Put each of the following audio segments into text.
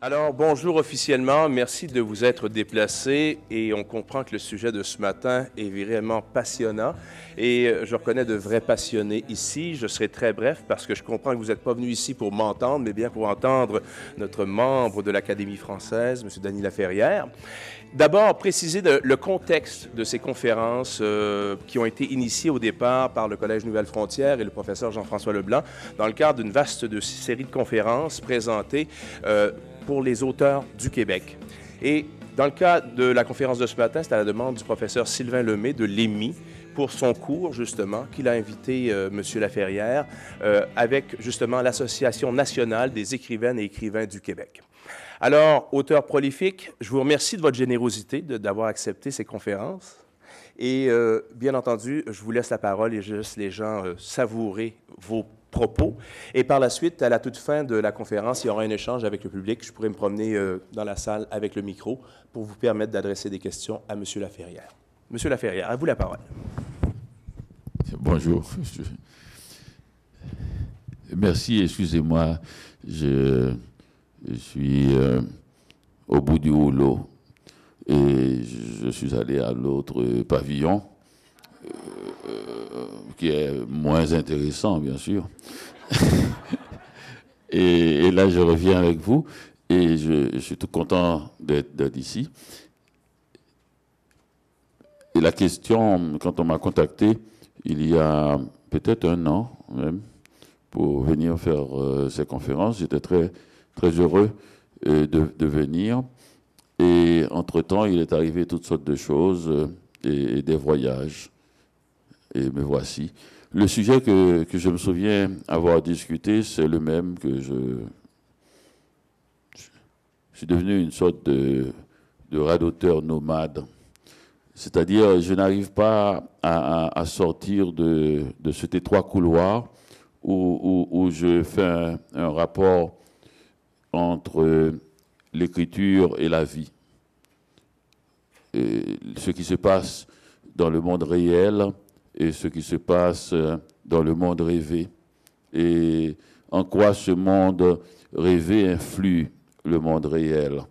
Alors, bonjour officiellement. Merci de vous être déplacé et on comprend que le sujet de ce matin est vraiment passionnant et je reconnais de vrais passionnés ici. Je serai très bref parce que je comprends que vous n'êtes pas venu ici pour m'entendre, mais bien pour entendre notre membre de l'Académie française, M. Denis Laferrière. D'abord, préciser le contexte de ces conférences qui ont été initiées au départ par le Collège Nouvelle-Frontière et le professeur Jean-François Leblanc dans le cadre d'une vaste série de conférences présentées pour les auteurs du Québec. Et dans le cas de la conférence de ce matin, c'est à la demande du professeur Sylvain Lemay de l'EMI pour son cours, justement, qu'il a invité M. Laferrière avec, justement, l'Association nationale des écrivaines et écrivains du Québec. Alors, auteur prolifique, je vous remercie de votre générosité d'avoir accepté ces conférences. Et bien entendu, je vous laisse la parole et je laisse les gens savourer vos propos. Et par la suite, à la toute fin de la conférence, il y aura un échange avec le public. Je pourrai me promener dans la salle avec le micro pour vous permettre d'adresser des questions à M. Laferrière. M. Laferrière, à vous la parole. Bonjour. Merci, excusez-moi. Je suis au bout du rouleau et je suis allé à l'autre pavillon qui est moins intéressant, bien sûr. et là, je reviens avec vous et je suis tout content d'être ici. Et la question, quand on m'a contacté, il y a peut-être un an même, pour venir faire ces conférences, j'étais très heureux de venir. Et entre-temps, il est arrivé toutes sortes de choses et des voyages. Et me voici. Le sujet que je me souviens avoir discuté, c'est le même que je suis devenu une sorte de radoteur nomade. C'est-à-dire, je n'arrive pas à sortir de cet étroit couloir où je fais un rapport entre l'écriture et la vie. Et ce qui se passe dans le monde réel et ce qui se passe dans le monde rêvé. Et en quoi ce monde rêvé influe le monde réel.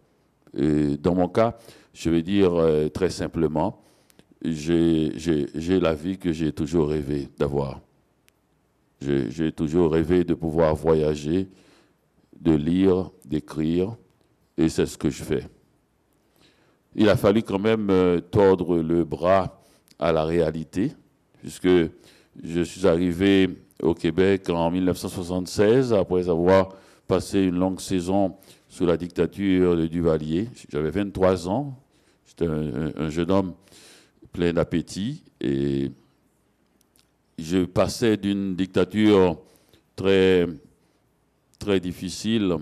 Et dans mon cas, je vais dire très simplement, j'ai la vie que j'ai toujours rêvé d'avoir. J'ai toujours rêvé de pouvoir voyager, de lire, d'écrire, et c'est ce que je fais. Il a fallu quand même tordre le bras à la réalité, puisque je suis arrivé au Québec en 1976, après avoir passé une longue saison sous la dictature de Duvalier. J'avais 23 ans, j'étais un jeune homme plein d'appétit, et je passais d'une dictature très difficile,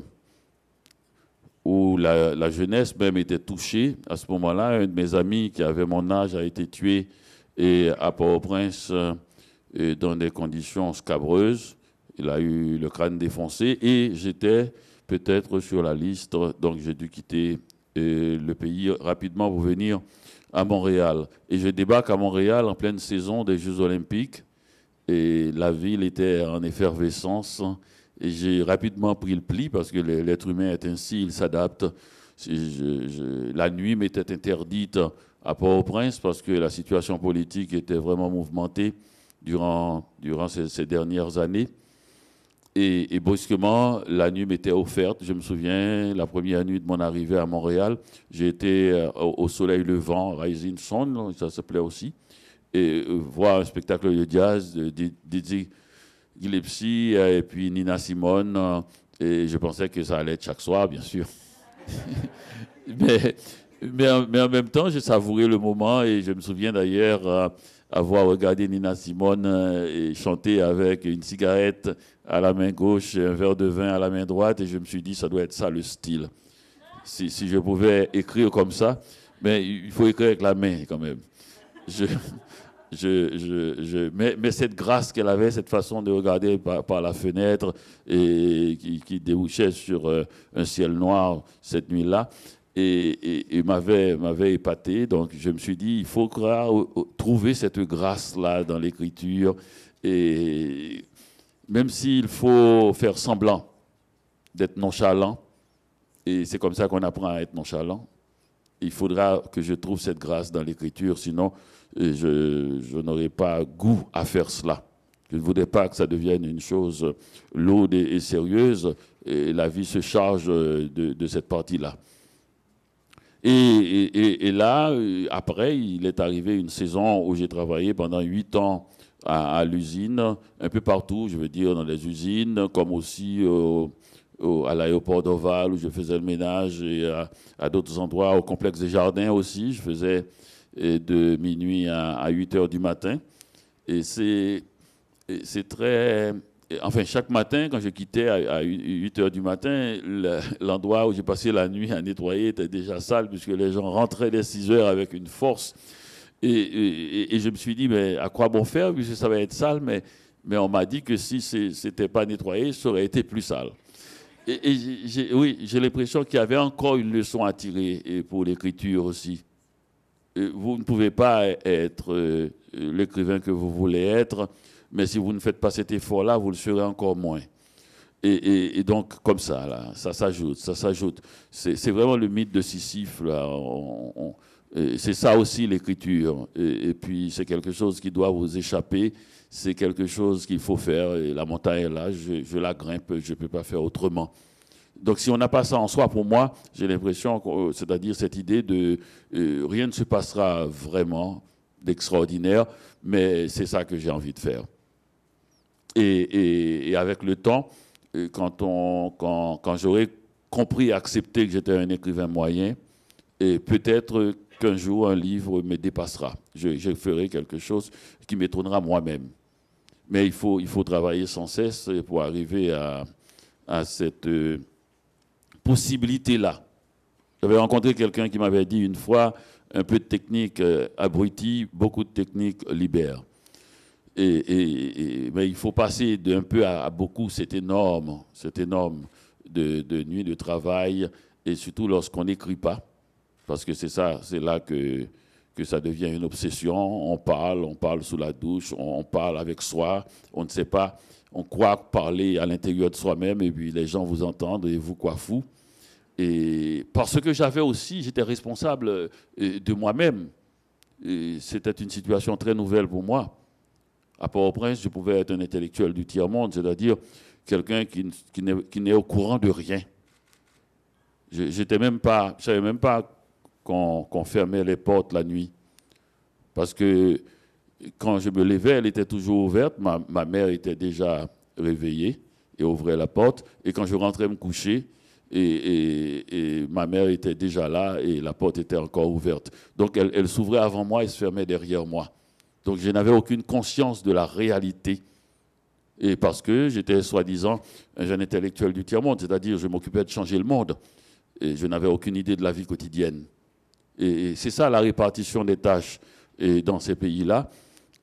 où la jeunesse même était touchée. À ce moment-là, un de mes amis qui avait mon âge a été tué à Port-au-Prince dans des conditions scabreuses. Il a eu le crâne défoncé et j'étais peut-être sur la liste, donc j'ai dû quitter le pays rapidement pour venir à Montréal. Et je débarque à Montréal en pleine saison des Jeux Olympiques et la ville était en effervescence. Et j'ai rapidement pris le pli parce que l'être humain est ainsi, il s'adapte. La nuit m'était interdite à Port-au-Prince parce que la situation politique était vraiment mouvementée durant ces dernières années. Et brusquement, la nuit m'était offerte. Je me souviens, la première nuit de mon arrivée à Montréal, j'ai été au soleil levant, Rising Sun, ça s'appelait aussi, et voir un spectacle de jazz de Dizzy Gillespie et puis Nina Simone, et je pensais que ça allait être chaque soir, bien sûr. mais en même temps, j'ai savouré le moment et je me souviens d'ailleurs avoir regardé Nina Simone et chanter avec une cigarette à la main gauche et un verre de vin à la main droite, et je me suis dit, ça doit être ça le style. Si je pouvais écrire comme ça, mais il faut écrire avec la main quand même. Mais cette grâce qu'elle avait, cette façon de regarder par la fenêtre et qui débouchait sur un ciel noir cette nuit-là, et m'avait épaté. Donc je me suis dit, il faut trouver cette grâce-là dans l'écriture, et même s'il faut faire semblant d'être nonchalant Et c'est comme ça qu'on apprend à être nonchalant. Il faudra que je trouve cette grâce dans l'écriture, sinon je n'aurai pas goût à faire cela. Je ne voudrais pas que ça devienne une chose lourde et sérieuse, et la vie se charge de cette partie-là. Et là, après, il est arrivé une saison où j'ai travaillé pendant 8 ans à l'usine, un peu partout, je veux dire, dans les usines, comme aussi à l'aéroport d'Oval où je faisais le ménage, et à d'autres endroits, au complexe des jardins aussi. Je faisais de minuit à 8 heures du matin. Et c'est très... Enfin, chaque matin, quand je quittais à 8 heures du matin, l'endroit où j'ai passé la nuit à nettoyer était déjà sale, puisque les gens rentraient dès 6 heures avec une force. Et je me suis dit, mais à quoi bon faire, puisque ça va être sale, mais on m'a dit que si ce n'était pas nettoyé, ça aurait été plus sale. Oui, j'ai l'impression qu'il y avait encore une leçon à tirer pour l'écriture aussi. Vous ne pouvez pas être l'écrivain que vous voulez être, mais si vous ne faites pas cet effort-là, vous le serez encore moins. Et donc, comme ça, là, ça s'ajoute, ça s'ajoute. C'est vraiment le mythe de Sisyphe, là. C'est ça aussi l'écriture. Et puis, c'est quelque chose qui doit vous échapper. C'est quelque chose qu'il faut faire. Et la montagne est là, je la grimpe, je ne peux pas faire autrement. Donc, si on n'a pas ça en soi, pour moi, j'ai l'impression, c'est-à-dire cette idée de rien ne se passera vraiment d'extraordinaire, mais c'est ça que j'ai envie de faire. Et avec le temps, quand j'aurai compris et accepté que j'étais un écrivain moyen, et peut-être qu'un jour, un livre me dépassera. Je ferai quelque chose qui m'étonnera moi-même. Mais il faut travailler sans cesse pour arriver à cette possibilité-là. J'avais rencontré quelqu'un qui m'avait dit une fois, un peu de technique abrutit, beaucoup de technique libère. Mais il faut passer d'un peu à beaucoup, c'est énorme de nuits de travail, et surtout lorsqu'on n'écrit pas, parce que c'est là que ça devient une obsession. On parle sous la douche, on parle avec soi, on ne sait pas, on croit parler à l'intérieur de soi-même, et puis les gens vous entendent et vous croient fou. Et parce que j'étais responsable de moi-même. C'était une situation très nouvelle pour moi. À Port-au-Prince, je pouvais être un intellectuel du tiers-monde, c'est-à-dire quelqu'un qui n'est au courant de rien. Je ne savais même pas qu'on fermait les portes la nuit. Parce que quand je me levais, elle était toujours ouverte. Ma mère était déjà réveillée et ouvrait la porte. Et quand je rentrais me coucher, et ma mère était déjà là et la porte était encore ouverte. Donc elle s'ouvrait avant moi et se fermait derrière moi. Donc je n'avais aucune conscience de la réalité. Et parce que j'étais soi-disant un jeune intellectuel du tiers-monde, c'est-à-dire je m'occupais de changer le monde. Et je n'avais aucune idée de la vie quotidienne. Et c'est ça la répartition des tâches dans ces pays-là.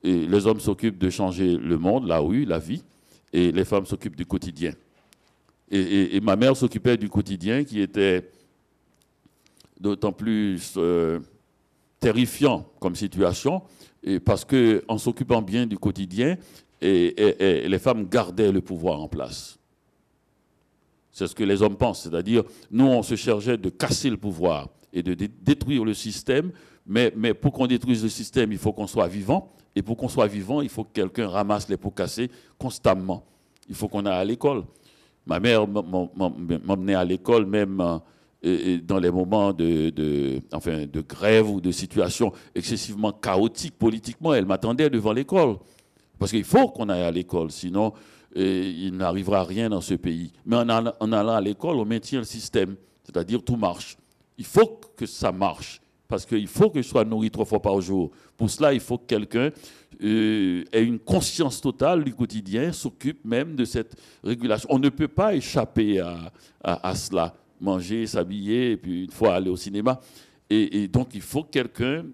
Et les hommes s'occupent de changer le monde, la rue, la vie, et les femmes s'occupent du quotidien. Et ma mère s'occupait du quotidien qui était d'autant plus terrifiant comme situation, parce qu'en s'occupant bien du quotidien, les femmes gardaient le pouvoir en place. C'est ce que les hommes pensent, c'est-à-dire nous on se chargeait de casser le pouvoir et de détruire le système, mais pour qu'on détruise le système, il faut qu'on soit vivant, et pour qu'on soit vivant, il faut que quelqu'un ramasse les pots cassés constamment. Il faut qu'on aille à l'école. Ma mère m'emmenait à l'école même dans les moments de grève ou de situations excessivement chaotiques politiquement. Elle m'attendait devant l'école. Parce qu'il faut qu'on aille à l'école, sinon il n'arrivera rien dans ce pays. Mais en allant à l'école, on maintient le système, c'est-à-dire tout marche. Il faut que ça marche, parce qu'il faut que je sois nourri 3 fois par jour. Pour cela, il faut que quelqu'un ait une conscience totale du quotidien, s'occupe même de cette régulation. On ne peut pas échapper à cela, manger, s'habiller, et puis une fois aller au cinéma. Et donc, il faut que quelqu'un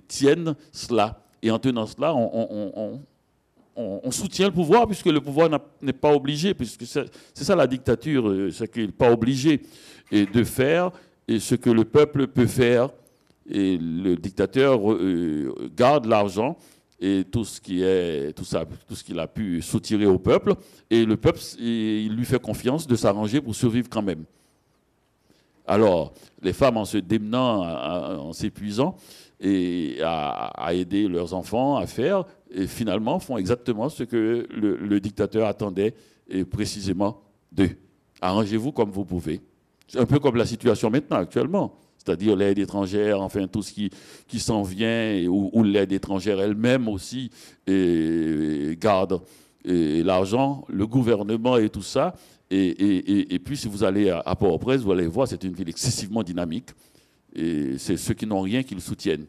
tienne cela. Et en tenant cela, on soutient le pouvoir, puisque le pouvoir n'est pas obligé, puisque c'est ça la dictature, c'est qu'il n'est pas obligé de faire ce que le peuple peut faire. Et le dictateur garde l'argent et tout ce qu'il a pu soutirer au peuple, et le peuple il lui fait confiance de s'arranger pour survivre quand même. Alors, les femmes, en se démenant, en s'épuisant, et à aider leurs enfants à faire, et finalement font exactement ce que le dictateur attendait et précisément d'eux. Arrangez-vous comme vous pouvez. C'est un peu comme la situation maintenant, actuellement. C'est-à-dire l'aide étrangère, enfin tout ce qui s'en vient, ou l'aide étrangère elle-même aussi garde l'argent, le gouvernement et tout ça. Et puis si vous allez à Port-au-Prince, vous allez voir, c'est une ville excessivement dynamique. Et c'est ceux qui n'ont rien qui le soutiennent.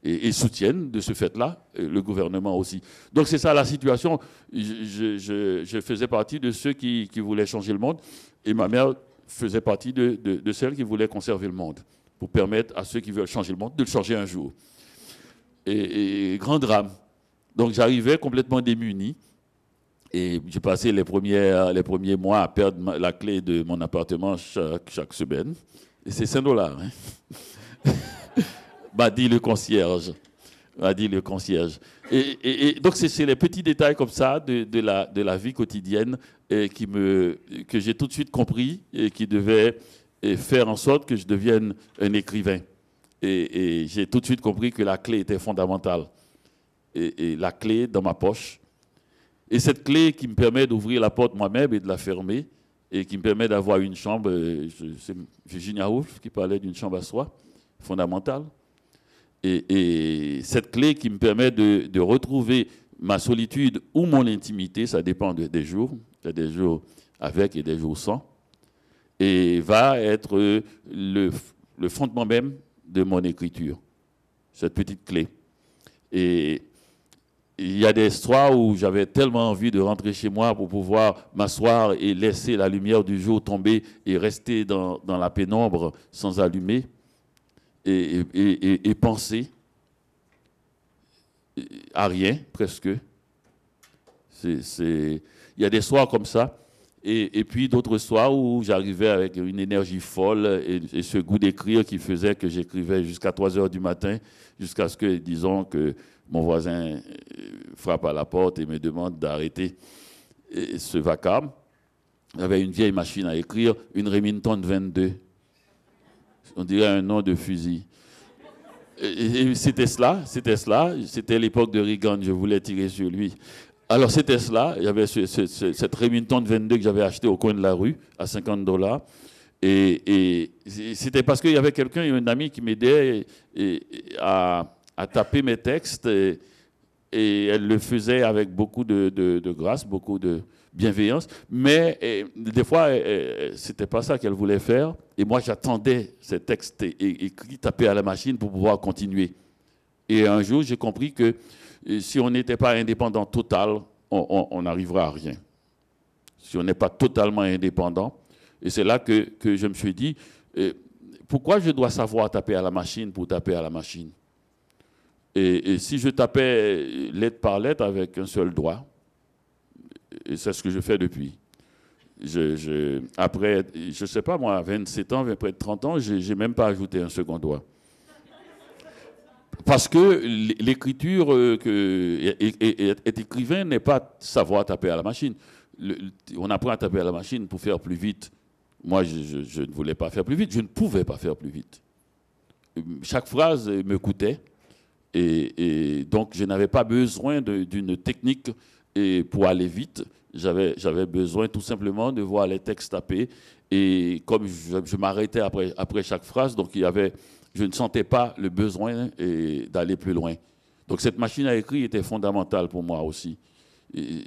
Et soutiennent de ce fait-là le gouvernement aussi. Donc c'est ça la situation. Je faisais partie de ceux qui voulaient changer le monde, et ma mère faisait partie de celles qui voulaient conserver le monde, pour permettre à ceux qui veulent changer le monde de le changer un jour. Et grand drame. Donc j'arrivais complètement démuni, et j'ai passé les premiers mois à perdre la clé de mon appartement chaque semaine. Et c'est $5. Hein. M'a dit le concierge. Et donc, c'est les petits détails comme ça de la vie quotidienne que j'ai tout de suite compris et qui devaient faire en sorte que je devienne un écrivain. Et j'ai tout de suite compris que la clé était fondamentale. Et la clé dans ma poche. Et cette clé qui me permet d'ouvrir la porte moi-même et de la fermer, et qui me permet d'avoir une chambre, c'est Virginia Woolf qui parlait d'une chambre à soi, fondamentale. Et cette clé qui me permet de retrouver ma solitude ou mon intimité, ça dépend des jours. Il y a des jours avec et des jours sans. Et va être le fondement même de mon écriture, cette petite clé. Et il y a des soirs où j'avais tellement envie de rentrer chez moi pour pouvoir m'asseoir et laisser la lumière du jour tomber et rester dans la pénombre sans allumer. Et penser à rien, presque. Il y a des soirs comme ça, et puis d'autres soirs où j'arrivais avec une énergie folle et ce goût d'écrire qui faisait que j'écrivais jusqu'à 3 heures du matin, jusqu'à ce que, disons, que mon voisin frappe à la porte et me demande d'arrêter ce vacarme. J'avais une vieille machine à écrire, une Remington 22. On dirait un nom de fusil. Et c'était cela, c'était l'époque de Reagan, je voulais tirer sur lui. Alors c'était cela, il y avait cette Remington 22 que j'avais acheté au coin de la rue à $50. Et c'était parce qu'il y avait quelqu'un, un ami qui m'aidait à taper mes textes, et elle le faisait avec beaucoup de grâce, beaucoup de bienveillance, mais des fois, c'était pas ça qu'elle voulait faire, et moi j'attendais ces textes écrits, tapés à la machine pour pouvoir continuer. Et un jour, j'ai compris que si on n'était pas indépendant total, on n'arrivera à rien. Si on n'est pas totalement indépendant, et c'est là que je me suis dit, pourquoi je dois savoir taper à la machine pour taper à la machine? Et si je tapais lettre par lettre avec un seul doigt, et c'est ce que je fais depuis. Après, je ne sais pas moi, 27 ans, près de 30 ans, je n'ai même pas ajouté un second doigt. Parce que l'écriture, être écrivain n'est pas savoir taper à la machine. On apprend à taper à la machine pour faire plus vite. Moi, je ne voulais pas faire plus vite, je ne pouvais pas faire plus vite. Chaque phrase me coûtait. Et donc, je n'avais pas besoin d'une technique pour aller vite. J'avais besoin tout simplement de voir les textes tapés. Et comme je m'arrêtais après chaque phrase, donc je ne sentais pas le besoin d'aller plus loin. Donc, cette machine à écrire était fondamentale pour moi aussi.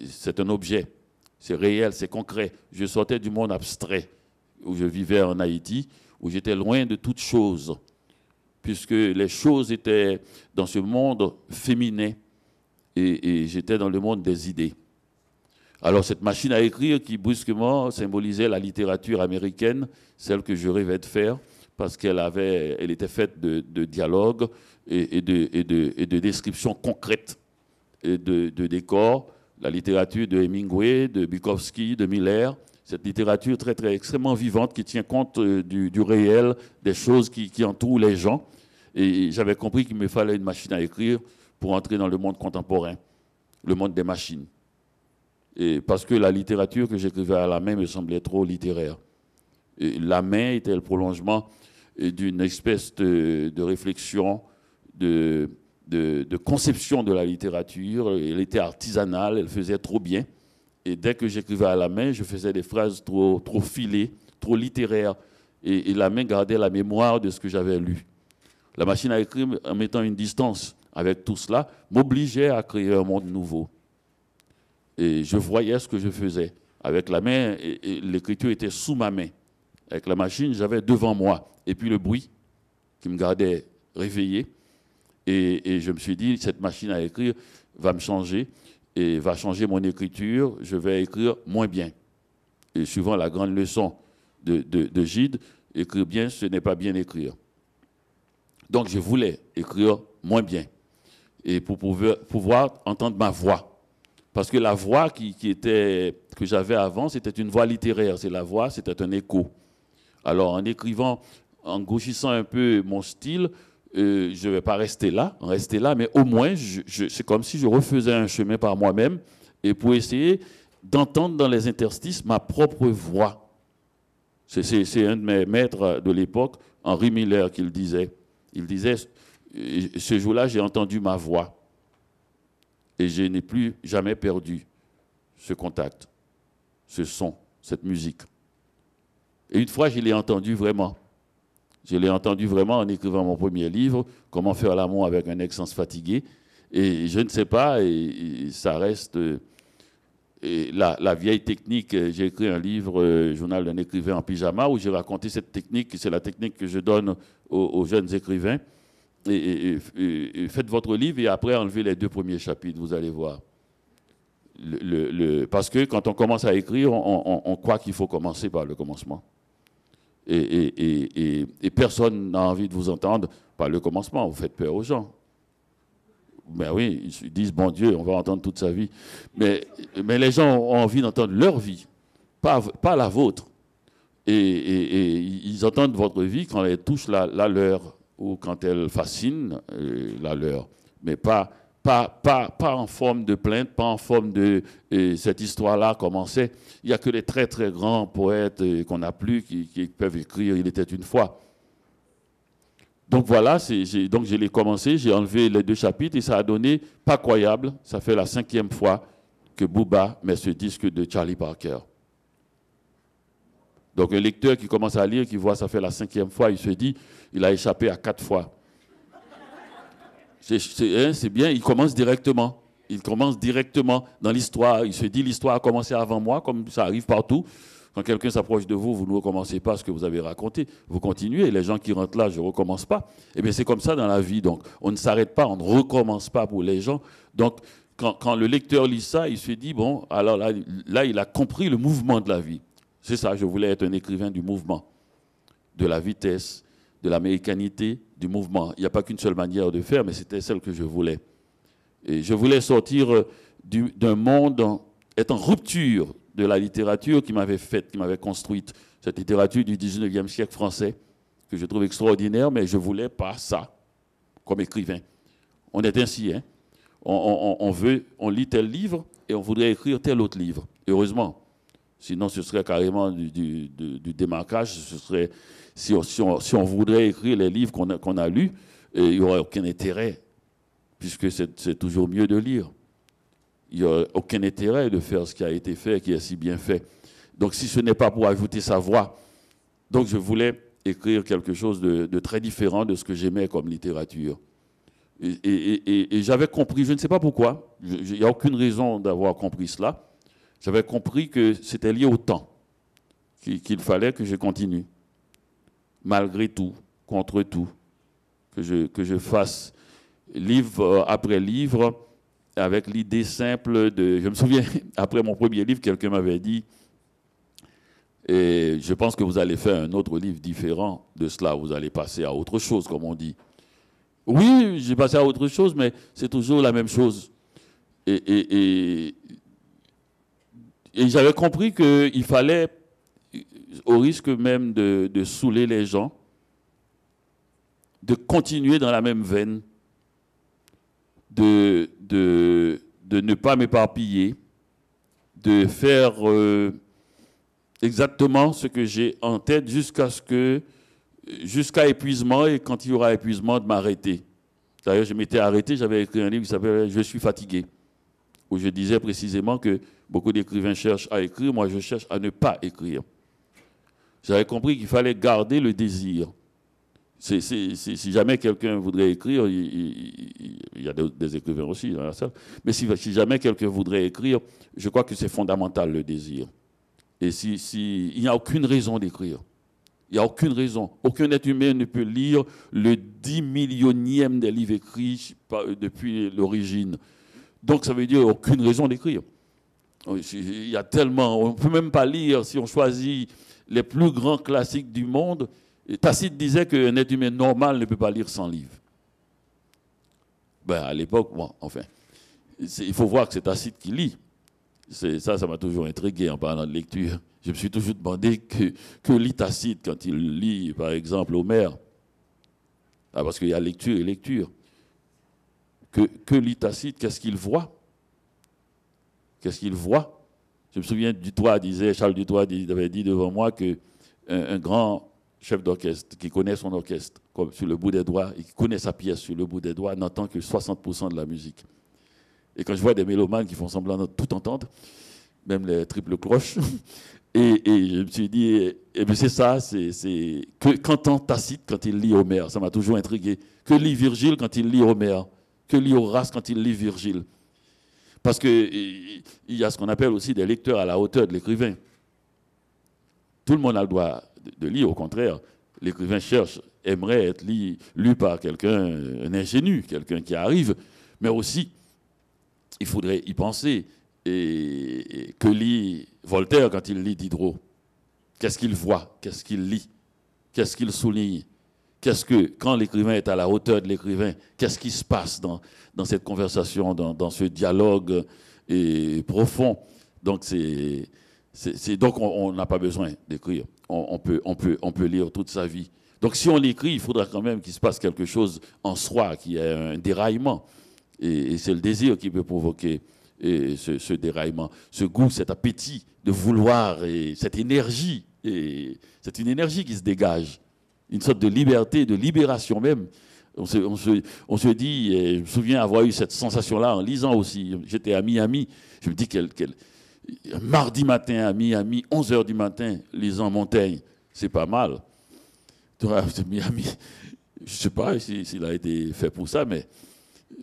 C'est un objet, c'est réel, c'est concret. Je sortais du monde abstrait où je vivais en Haïti, où j'étais loin de toute chose, puisque les choses étaient dans ce monde féminin et j'étais dans le monde des idées. Alors cette machine à écrire qui brusquement symbolisait la littérature américaine, celle que je rêvais de faire, parce elle était faite de dialogues et de descriptions concrètes et de décors, la littérature de Hemingway, de Bukowski, de Miller, cette littérature très, très extrêmement vivante qui tient compte du réel, des choses qui entourent les gens. Et j'avais compris qu'il me fallait une machine à écrire pour entrer dans le monde contemporain, le monde des machines. Et parce que la littérature que j'écrivais à la main me semblait trop littéraire. Et la main était le prolongement d'une espèce de réflexion, de conception de la littérature. Elle était artisanale, elle faisait trop bien. Et dès que j'écrivais à la main, je faisais des phrases trop filées, trop littéraires. Et la main gardait la mémoire de ce que j'avais lu. La machine à écrire, en mettant une distance avec tout cela, m'obligeait à créer un monde nouveau. Et je voyais ce que je faisais. Avec la main, et l'écriture était sous ma main. Avec la machine, j'avais devant moi. Et puis le bruit qui me gardait réveillé. Et je me suis dit, cette machine à écrire va me changer et va changer mon écriture. Je vais écrire moins bien. Et suivant la grande leçon de Gide, écrire bien, ce n'est pas bien écrire. Donc je voulais écrire moins bien. Et pour pouvoir entendre ma voix. Parce que la voix que j'avais avant, c'était une voix littéraire. C'est la voix, c'était un écho. Alors, en écrivant, en gauchissant un peu mon style, je ne vais pas rester là, mais au moins, c'est comme si je refaisais un chemin par moi-même et pour essayer d'entendre dans les interstices ma propre voix. C'est un de mes maîtres de l'époque, Henri Miller, qui le disait. Il disait, ce jour-là, j'ai entendu ma voix. Et je n'ai plus jamais perdu ce contact, ce son, cette musique. Et une fois, je l'ai entendu vraiment. Je l'ai entendu vraiment en écrivant mon premier livre, Comment faire l'amour avec un ex sans se fatiguer. Et je ne sais pas, et ça reste la vieille technique. J'ai écrit un livre, Journal d'un écrivain en pyjama, où j'ai raconté cette technique. C'est la technique que je donne aux jeunes écrivains. Et faites votre livre et après enlevez les 2 premiers chapitres, vous allez voir. Parce que quand on commence à écrire, on croit qu'il faut commencer par le commencement. Et personne n'a envie de vous entendre par le commencement. Vous faites peur aux gens. Ben oui, ils disent, bon Dieu, on va entendre toute sa vie. Mais les gens ont envie d'entendre leur vie, pas la vôtre. Et ils entendent votre vie quand elle touche la leur, ou quand elle fascine la leur. Mais pas en forme de plainte, pas en forme de cette histoire-là commençait. Il n'y a que les très très grands poètes qu'on n'a plus qui peuvent écrire. Il était une fois. Donc voilà, donc je l'ai commencé, j'ai enlevé les 2 chapitres et ça a donné Pas croyable. Ça fait la 5e fois que Booba met ce disque de Charlie Parker. Donc un lecteur qui commence à lire, qui voit ça fait la 5e fois, il se dit, il a échappé à 4 fois. C'est bien, il commence directement. Il commence directement dans l'histoire. Il se dit, l'histoire a commencé avant moi, comme ça arrive partout. Quand quelqu'un s'approche de vous, vous ne recommencez pas ce que vous avez raconté. Vous continuez. Les gens qui rentrent là, je ne recommence pas. Eh bien, c'est comme ça dans la vie. Donc, on ne s'arrête pas, on ne recommence pas pour les gens. Donc, quand le lecteur lit ça, il se dit, bon, alors là, il a compris le mouvement de la vie. C'est ça, je voulais être un écrivain du mouvement, de la vitesse, de l'américanité, du mouvement. Il n'y a pas qu'une seule manière de faire, mais c'était celle que je voulais. Et je voulais sortir d'un monde, être en rupture de la littérature qui m'avait faite, qui m'avait construite. Cette littérature du 19e siècle français, que je trouve extraordinaire, mais je ne voulais pas ça comme écrivain. On est ainsi, hein. On lit tel livre et on voudrait écrire tel autre livre. Heureusement. Sinon, ce serait carrément du démarquage. Ce serait, si on voudrait écrire les livres qu'on a lus, il n'y aurait aucun intérêt, puisque c'est toujours mieux de lire. Il n'y aurait aucun intérêt de faire ce qui a été fait, qui est si bien fait. Donc, si ce n'est pas pour ajouter sa voix, donc je voulais écrire quelque chose de très différent de ce que j'aimais comme littérature. Et j'avais compris, je ne sais pas pourquoi, il n'y a aucune raison d'avoir compris cela, j'avais compris que c'était lié au temps, qu'il fallait que je continue, malgré tout, contre tout, que je fasse livre après livre, avec l'idée simple de... Je me souviens, après mon premier livre, quelqu'un m'avait dit, et je pense que vous allez faire un autre livre différent de cela, vous allez passer à autre chose, comme on dit. Oui, j'ai passé à autre chose, mais c'est toujours la même chose. Et j'avais compris qu'il fallait, au risque même de saouler les gens, de continuer dans la même veine, de ne pas m'éparpiller, de faire exactement ce que j'ai en tête jusqu'à épuisement, et quand il y aura épuisement, de m'arrêter. D'ailleurs, je m'étais arrêté, j'avais écrit un livre qui s'appelle « Je suis fatigué », où je disais précisément que beaucoup d'écrivains cherchent à écrire, moi je cherche à ne pas écrire. J'avais compris qu'il fallait garder le désir. Si jamais quelqu'un voudrait écrire, il y a des écrivains aussi dans la salle, mais si jamais quelqu'un voudrait écrire, je crois que c'est fondamental le désir. Et il n'y a aucune raison d'écrire. Il n'y a aucune raison. Aucun être humain ne peut lire le 10 millionième des livres écrits depuis l'origine. Donc ça veut dire aucune raison d'écrire. Il y a tellement, on ne peut même pas lire si on choisit les plus grands classiques du monde. Tacite disait qu'un être humain normal ne peut pas lire 100 livres. Ben, à l'époque, bon, enfin, il faut voir que c'est Tacite qui lit. Ça m'a toujours intrigué en parlant de lecture. Je me suis toujours demandé que lit Tacite quand il lit, par exemple, Homère. Ah, parce qu'il y a lecture et lecture. Que lit Tacite? Qu'est-ce qu'il voit? Qu'est-ce qu'il voit? Je me souviens, Charles Dutoit avait dit devant moi qu'un grand chef d'orchestre qui connaît son orchestre comme sur le bout des doigts et qui connaît sa pièce sur le bout des doigts n'entend que 60% de la musique. Et quand je vois des mélomanes qui font semblant de tout entendre, même les triples cloches, et je me suis dit, c'est ça, qu'entend Tacite quand il lit Homère? Ça m'a toujours intrigué. Que lit Virgile quand il lit Homère? Que lit Horace quand il lit Virgile? Parce qu'il y a ce qu'on appelle aussi des lecteurs à la hauteur de l'écrivain. Tout le monde a le droit de lire, au contraire. L'écrivain aimerait être lu par quelqu'un, un ingénu, quelqu'un qui arrive, mais aussi, il faudrait y penser. Et que lit Voltaire quand il lit Diderot? Qu'est-ce qu'il voit? Qu'est-ce qu'il lit? Qu'est-ce qu'il souligne? Quand l'écrivain est à la hauteur de l'écrivain, qu'est-ce qui se passe dans cette conversation, dans ce dialogue profond? Donc, donc on n'a pas besoin d'écrire. On peut lire toute sa vie. Donc, si on écrit, il faudra quand même qu'il se passe quelque chose en soi, qu'il y ait un déraillement. Et c'est le désir qui peut provoquer ce déraillement, ce goût, cet appétit de vouloir, et cette énergie. Et c'est une énergie qui se dégage. Une sorte de liberté, de libération même. On se dit, et je me souviens avoir eu cette sensation-là en lisant aussi. J'étais à Miami, je me dis mardi matin à Miami, 11h du matin, lisant Montaigne, c'est pas mal. Miami, je ne sais pas s'il a été fait pour ça, mais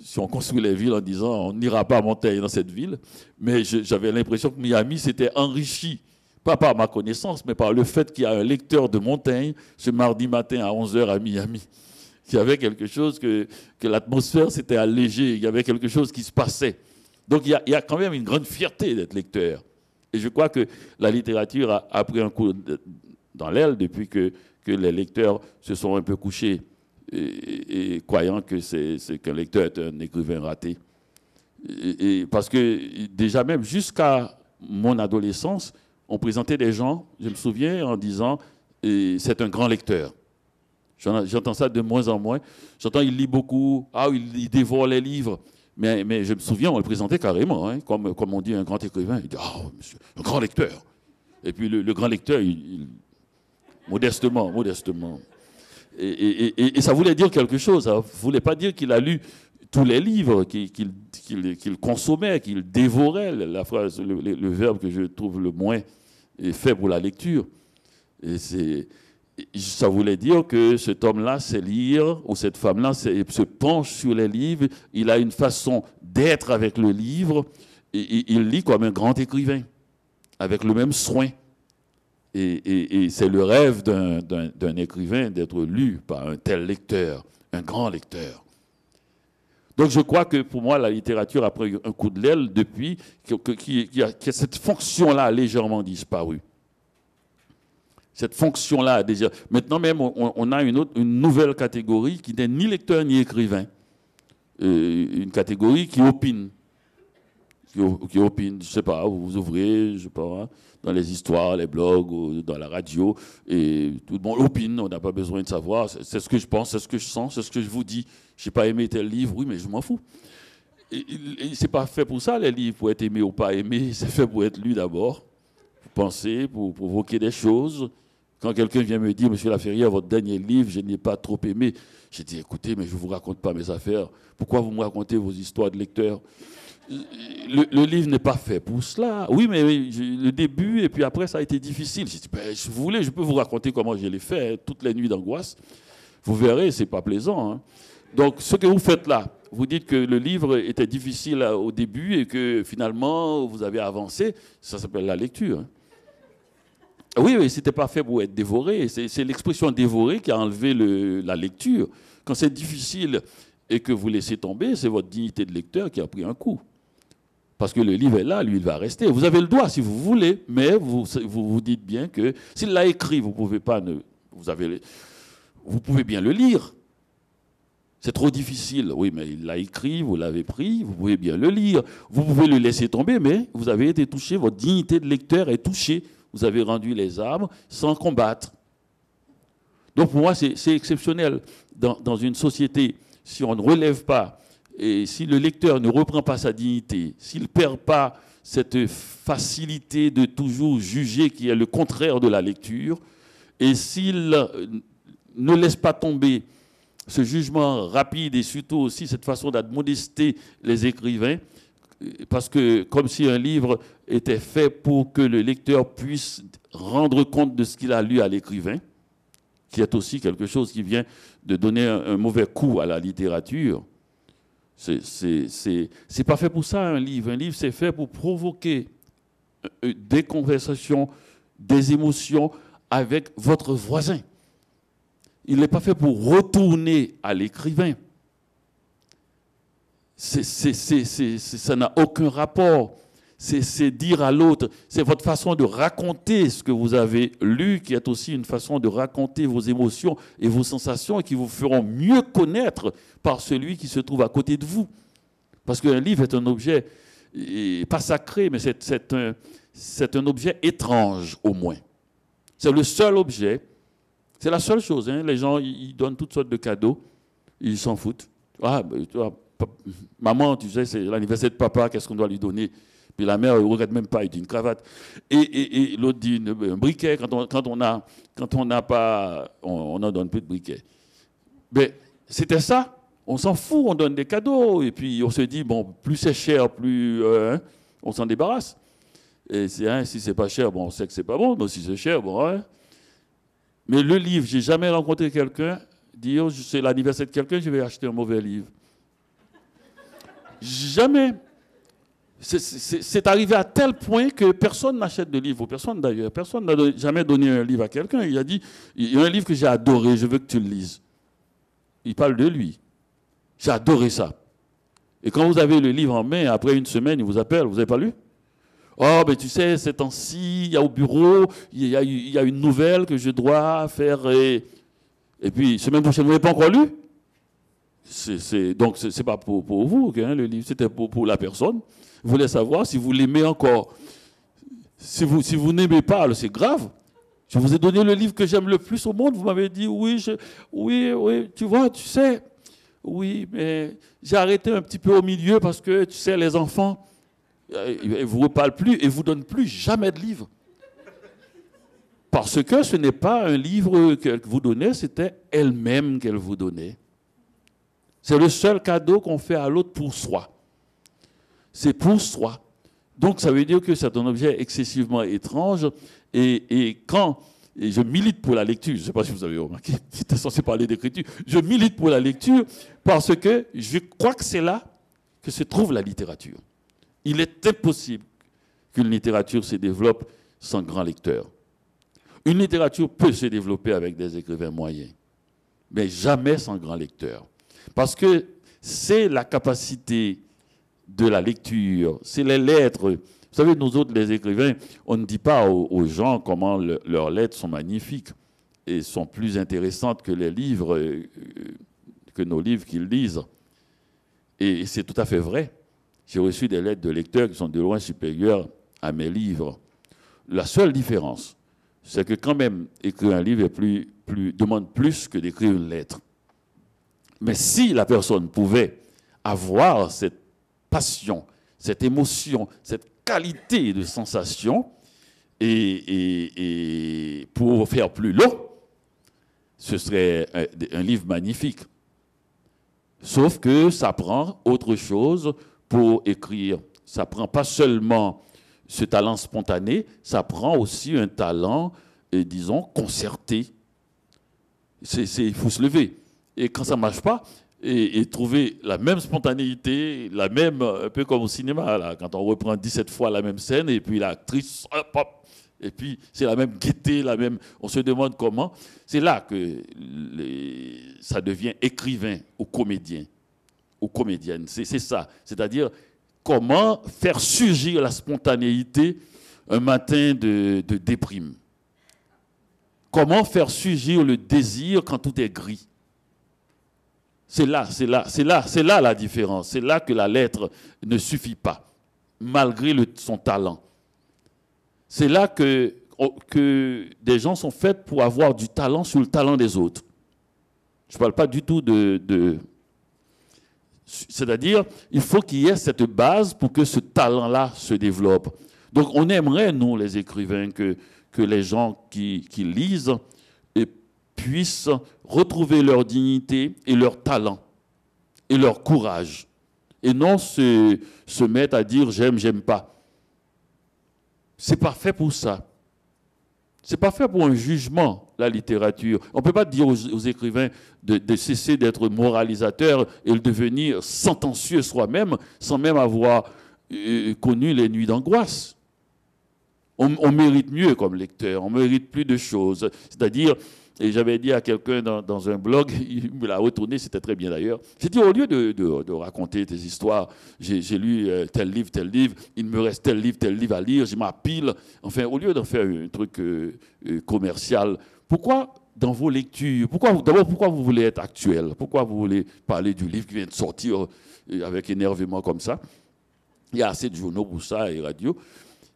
si on construit les villes en disant on n'ira pas à Montaigne dans cette ville, mais j'avais l'impression que Miami s'était enrichi, pas par ma connaissance, mais par le fait qu'il y a un lecteur de Montaigne ce mardi matin à 11h à Miami. Il y avait quelque chose que l'atmosphère s'était allégée, il y avait quelque chose qui se passait. Donc il y a quand même une grande fierté d'être lecteur. Et je crois que la littérature a pris un coup dans l'aile depuis que les lecteurs se sont un peu couchés et croyant qu'un lecteur est un écrivain raté. Parce que déjà même jusqu'à mon adolescence, on présentait des gens, je me souviens, en disant c'est un grand lecteur. J'entends ça de moins en moins. J'entends il lit beaucoup, il dévore les livres. Mais je me souviens, on le présentait carrément, hein, comme on dit un grand écrivain. Il dit monsieur, un grand lecteur. Et puis le grand lecteur, modestement. Et ça voulait dire quelque chose. Ça ne voulait pas dire qu'il a lu tous les livres qu'il consommait, qu'il dévorait. La phrase, le verbe que je trouve le moins fait pour la lecture. Et ça voulait dire que cet homme-là sait lire, ou cette femme-là se penche sur les livres. Il a une façon d'être avec le livre. Et il lit comme un grand écrivain, avec le même soin. Et c'est le rêve d'un écrivain d'être lu par un tel lecteur, un grand lecteur. Donc je crois que pour moi, la littérature a pris un coup de l'aile depuis que cette fonction-là a légèrement disparu. Cette fonction-là a déjà... Maintenant même, on a une nouvelle catégorie qui n'est ni lecteur ni écrivain. Une catégorie qui opine. Qui opine, je ne sais pas, vous ouvrez, je ne sais pas, dans les histoires, les blogs, ou dans la radio, et tout le monde opine, on n'a pas besoin de savoir, c'est ce que je pense, c'est ce que je sens, c'est ce que je vous dis. Je n'ai pas aimé tel livre, oui, mais je m'en fous. Et ce n'est pas fait pour ça, les livres, pour être aimés ou pas aimés, c'est fait pour être lu d'abord, penser, pour provoquer des choses. Quand quelqu'un vient me dire, Monsieur Laferrière, votre dernier livre, je n'ai pas trop aimé, j'ai dit, écoutez, mais je ne vous raconte pas mes affaires. Pourquoi vous me racontez vos histoires de lecteurs? Le livre n'est pas fait pour cela. Oui, mais le début, et puis après, ça a été difficile. J'ai dit, ben, si vous voulez, je peux vous raconter comment je l'ai fait, hein, toutes les nuits d'angoisse. Vous verrez, ce n'est pas plaisant. Hein. Donc, ce que vous faites là, vous dites que le livre était difficile au début et que finalement, vous avez avancé. Ça s'appelle la lecture. Hein. Oui, c'était pas fait pour être dévoré. C'est l'expression dévoré qui a enlevé la lecture. Quand c'est difficile et que vous laissez tomber, c'est votre dignité de lecteur qui a pris un coup. Parce que le livre est là, lui, il va rester. Vous avez le droit si vous voulez, mais vous dites bien que s'il l'a écrit, vous pouvez pas vous pouvez bien le lire. C'est trop difficile. Oui, mais il l'a écrit, vous l'avez pris, vous pouvez bien le lire. Vous pouvez le laisser tomber, mais vous avez été touché, votre dignité de lecteur est touchée. Vous avez rendu les armes sans combattre. Donc pour moi, c'est exceptionnel. Dans une société, si on ne relève pas, et si le lecteur ne reprend pas sa dignité, s'il ne perd pas cette facilité de toujours juger qui est le contraire de la lecture, et s'il ne laisse pas tomber ce jugement rapide et surtout aussi cette façon d'admonester les écrivains, parce que comme si un livre était fait pour que le lecteur puisse rendre compte de ce qu'il a lu à l'écrivain, qui est aussi quelque chose qui vient de donner un mauvais coup à la littérature. C'est pas fait pour ça, un livre. Un livre, c'est fait pour provoquer des conversations, des émotions avec votre voisin. Il n'est pas fait pour retourner à l'écrivain. Ça n'a aucun rapport. C'est dire à l'autre, c'est votre façon de raconter ce que vous avez lu, qui est aussi une façon de raconter vos émotions et vos sensations et qui vous feront mieux connaître par celui qui se trouve à côté de vous. Parce qu'un livre est un objet, pas sacré, mais c'est un objet étrange au moins. C'est le seul objet, c'est la seule chose. Hein. Les gens, ils donnent toutes sortes de cadeaux, ils s'en foutent. Ah, ben, tu vois, maman, tu sais, c'est l'anniversaire de papa, qu'est-ce qu'on doit lui donner? Puis la mère ne regarde même pas, il dit une cravate. Et l'autre dit un briquet, quand on n'a pas, on n'en donne plus de briquet. Mais c'était ça, on s'en fout, on donne des cadeaux, et puis on se dit, bon, plus c'est cher, plus on s'en débarrasse. Et si c'est pas cher, bon, on sait que c'est pas bon, mais si c'est cher, bon, hein. Mais le livre, j'ai jamais rencontré quelqu'un dire, c'est l'anniversaire de quelqu'un, je vais acheter un mauvais livre. Jamais. C'est arrivé à tel point que personne n'achète de livre, personne d'ailleurs. Personne n'a jamais donné un livre à quelqu'un. Il a dit, il y a un livre que j'ai adoré, je veux que tu le lises. Il parle de lui. J'ai adoré ça. Et quand vous avez le livre en main, après une semaine, il vous appelle, vous n'avez pas lu? Oh, mais tu sais, ces temps-ci, il y a au bureau, il y a une nouvelle que je dois faire. Et puis, semaine prochaine, vous n'avez pas encore lu? Donc, ce n'est pas pour vous, hein, le livre, c'était pour la personne. Vous voulez savoir si vous l'aimez encore. Si vous n'aimez pas, c'est grave. Je vous ai donné le livre que j'aime le plus au monde. Vous m'avez dit, oui, tu vois, tu sais, oui, mais j'ai arrêté un petit peu au milieu parce que, tu sais, les enfants, ils ne vous reparlent plus et ne vous donnent plus jamais de livre. Parce que ce n'est pas un livre qu'elle vous donnait, c'était elle-même qu'elle vous donnait. C'est le seul cadeau qu'on fait à l'autre pour soi. C'est pour soi. Donc, ça veut dire que c'est un objet excessivement étrange. Et quand je milite pour la lecture, je ne sais pas si vous avez remarqué, j'étais censé parler d'écriture, je milite pour la lecture parce que je crois que c'est là que se trouve la littérature. Il est impossible qu'une littérature se développe sans grand lecteur. Une littérature peut se développer avec des écrivains moyens, mais jamais sans grand lecteur. Parce que c'est la capacité de la lecture, c'est les lettres. Vous savez, nous autres, les écrivains, on ne dit pas aux gens comment leurs lettres sont magnifiques et sont plus intéressantes que les livres, que nos livres qu'ils lisent. Et c'est tout à fait vrai. J'ai reçu des lettres de lecteurs qui sont de loin supérieures à mes livres. La seule différence, c'est que quand même, écrire un livre demande plus que d'écrire une lettre. Mais si la personne pouvait avoir cette passion, cette émotion, cette qualité de sensation, Et pour faire plus long, ce serait un livre magnifique. Sauf que ça prend autre chose pour écrire. Ça prend pas seulement ce talent spontané, ça prend aussi un talent, disons, concerté. Il faut se lever. Et quand ça ne marche pas, et trouver la même spontanéité, la même, un peu comme au cinéma, là, quand on reprend 17 fois la même scène, et puis l'actrice, hop, hop, et puis c'est la même gaieté, on se demande comment. C'est là que ça devient écrivain ou comédien, ou comédienne. C'est ça. C'est-à-dire, comment faire surgir la spontanéité un matin de déprime. Comment faire surgir le désir quand tout est gris. C'est là la différence. C'est là que la lettre ne suffit pas, malgré son talent. C'est là que des gens sont faits pour avoir du talent sur le talent des autres. Je ne parle pas du tout c'est-à-dire, il faut qu'il y ait cette base pour que ce talent-là se développe. Donc, on aimerait, nous, les écrivains, que les gens qui lisent puissent retrouver leur dignité et leur talent et leur courage. Et non se mettre à dire « j'aime, j'aime pas ». C'est pas fait pour ça. C'est pas fait pour un jugement, la littérature. On ne peut pas dire aux écrivains de cesser d'être moralisateurs et de devenir sentencieux soi-même sans même avoir connu les nuits d'angoisse. On mérite mieux comme lecteur, on mérite plus de choses. C'est-à-dire, et j'avais dit à quelqu'un dans un blog, il me l'a retourné, c'était très bien d'ailleurs. J'ai dit, au lieu de raconter tes histoires, j'ai lu tel livre, il me reste tel livre à lire, je m'appile. Enfin, au lieu d'en faire un truc commercial, pourquoi dans vos lectures, d'abord, pourquoi vous voulez être actuel? Pourquoi vous voulez parler du livre qui vient de sortir avec énervement comme ça? Il y a assez de journaux pour ça et radio.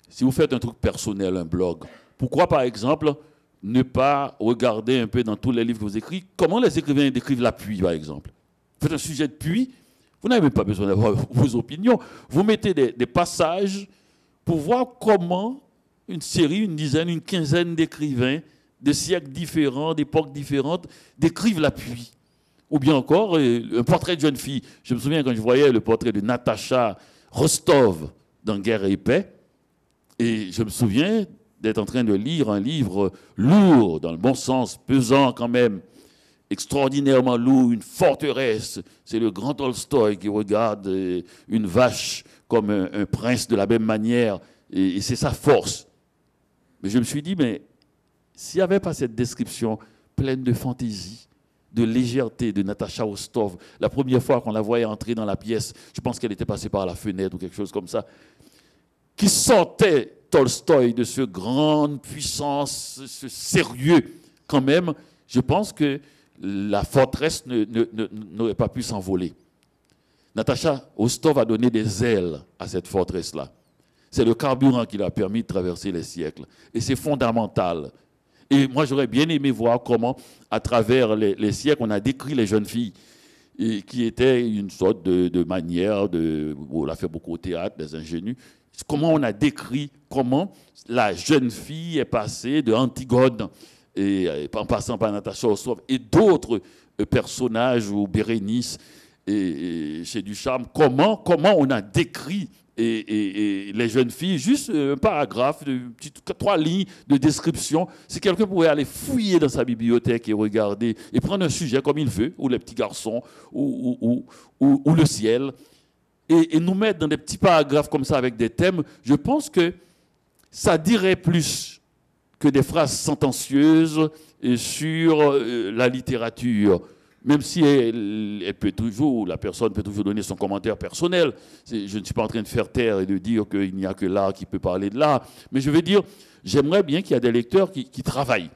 Si vous faites un truc personnel, un blog, pourquoi, par exemple, ne pas regarder un peu dans tous les livres que vous écrivez, comment les écrivains décrivent la pluie, par exemple? Vous faites un sujet de pluie, vous n'avez même pas besoin d'avoir vos opinions. Vous mettez des passages pour voir comment une série, une dizaine, une quinzaine d'écrivains de siècles différents, d'époques différentes, décrivent la pluie. Ou bien encore, un portrait de jeune fille. Je me souviens quand je voyais le portrait de Natacha Rostov dans Guerre et Paix, et je me souviens d'être en train de lire un livre lourd, dans le bon sens, pesant quand même, extraordinairement lourd, une forteresse. C'est le grand Tolstoï qui regarde une vache comme un prince de la même manière, et c'est sa force. Mais je me suis dit, mais s'il n'y avait pas cette description pleine de fantaisie, de légèreté de Natacha Rostov, la première fois qu'on la voyait entrer dans la pièce, je pense qu'elle était passée par la fenêtre ou quelque chose comme ça, qui sortait Tolstoï de ce grande puissance, ce sérieux quand même, je pense que la forteresse n'aurait pas pu s'envoler. Natacha Rostov a donné des ailes à cette forteresse-là. C'est le carburant qui lui a permis de traverser les siècles. Et c'est fondamental. Et moi, j'aurais bien aimé voir comment, à travers les siècles, on a décrit les jeunes filles qui étaient une sorte de manière, on a fait beaucoup au théâtre, des ingénues, comment on a décrit comment la jeune fille est passée de Antigone, et en passant par Natacha Rostov, et d'autres personnages, ou Bérénice, et chez Ducharme, comment on a décrit et les jeunes filles, juste un paragraphe, 3 lignes de description. Si quelqu'un pouvait aller fouiller dans sa bibliothèque et regarder, et prendre un sujet comme il veut, ou les petits garçons, ou le ciel, et nous mettre dans des petits paragraphes comme ça avec des thèmes, je pense que ça dirait plus que des phrases sentencieuses sur la littérature. Même si elle peut toujours, la personne peut toujours donner son commentaire personnel. Je ne suis pas en train de faire taire et de dire qu'il n'y a que l'art qui peut parler de l'art. Mais je veux dire, j'aimerais bien qu'il y ait des lecteurs qui travaillent.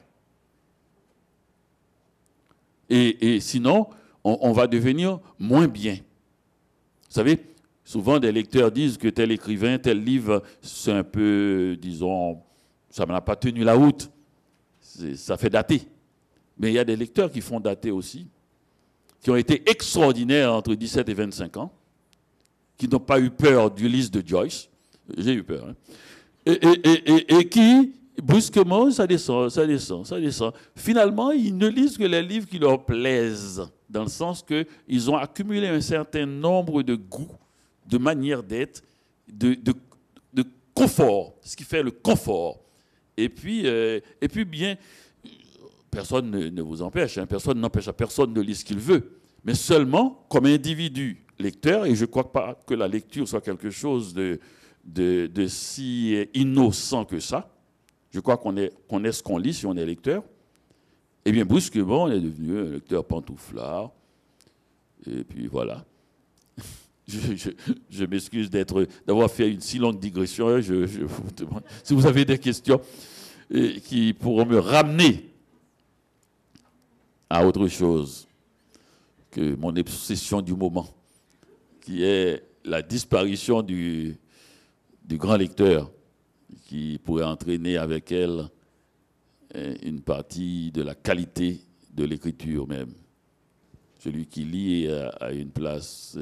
Et sinon, on va devenir moins bien. Vous savez, souvent des lecteurs disent que tel écrivain, tel livre, c'est un peu, disons, ça n'a pas tenu la route. Ça fait dater. Mais il y a des lecteurs qui font dater aussi, qui ont été extraordinaires entre 17 et 25 ans, qui n'ont pas eu peur d'Ulysse de Joyce. J'ai eu peur. Hein. et qui, brusquement, ça descend, ça descend, ça descend. Finalement, ils ne lisent que les livres qui leur plaisent, dans le sens qu'ils ont accumulé un certain nombre de goûts, de manières d'être, de confort, ce qui fait le confort. Et puis bien, personne ne vous empêche, hein, personne n'empêche à personne de lire ce qu'il veut, mais seulement comme individu lecteur, et je ne crois pas que la lecture soit quelque chose de si innocent que ça. Je crois qu'on est ce qu'on lit si on est lecteur. Eh bien, brusquement, on est devenu un lecteur pantouflard. Et puis voilà. Je m'excuse d'avoir fait une si longue digression. Je vous demande si vous avez des questions qui pourront me ramener à autre chose que mon obsession du moment, qui est la disparition du grand lecteur, qui pourrait entraîner avec elle une partie de la qualité de l'écriture même. Celui qui lit a une place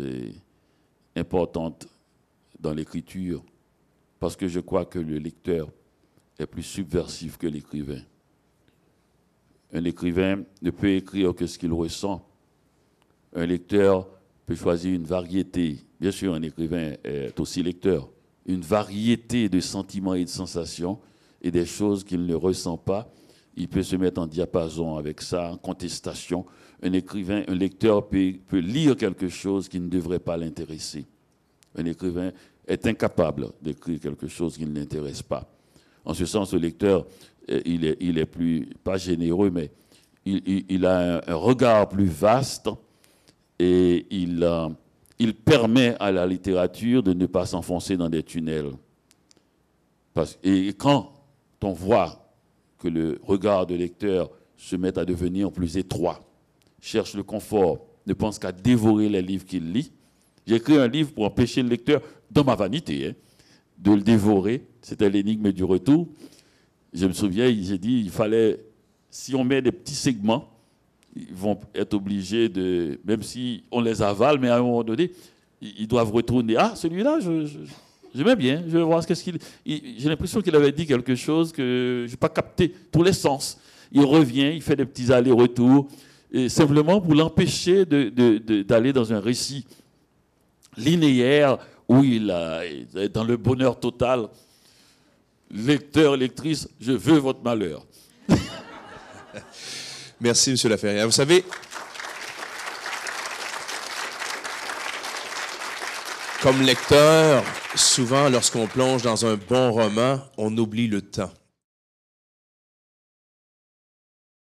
importante dans l'écriture, parce que je crois que le lecteur est plus subversif que l'écrivain. Un écrivain ne peut écrire que ce qu'il ressent. Un lecteur peut choisir une variété. Bien sûr, un écrivain est aussi lecteur. Une variété de sentiments et de sensations et des choses qu'il ne ressent pas. Il peut se mettre en diapason avec ça, en contestation. Un lecteur peut lire quelque chose qui ne devrait pas l'intéresser. Un écrivain est incapable d'écrire quelque chose qui ne l'intéresse pas. En ce sens, le lecteur, il est plus, pas généreux, mais il a un regard plus vaste et il permet à la littérature de ne pas s'enfoncer dans des tunnels. Et quand on voit que le regard de lecteur se met à devenir plus étroit, cherche le confort, ne pense qu'à dévorer les livres qu'il lit. J'ai écrit un livre pour empêcher le lecteur, dans ma vanité, hein, de le dévorer. C'était l'énigme du retour. Je me souviens, j'ai dit, il fallait, si on met des petits segments, ils vont être obligés de, même si on les avale, mais à un moment donné, ils doivent retourner. Ah, celui-là, j'aimais bien, je vais voir qu'est-ce qu'il... J'ai l'impression qu'il avait dit quelque chose que je n'ai pas capté, tous les sens. Il revient, il fait des petits allers-retours, et simplement pour l'empêcher d'aller dans un récit linéaire où il est dans le bonheur total. Lecteur, lectrice, je veux votre malheur. Merci, M. Laferrière. Vous savez, comme lecteur, souvent, lorsqu'on plonge dans un bon roman, on oublie le temps.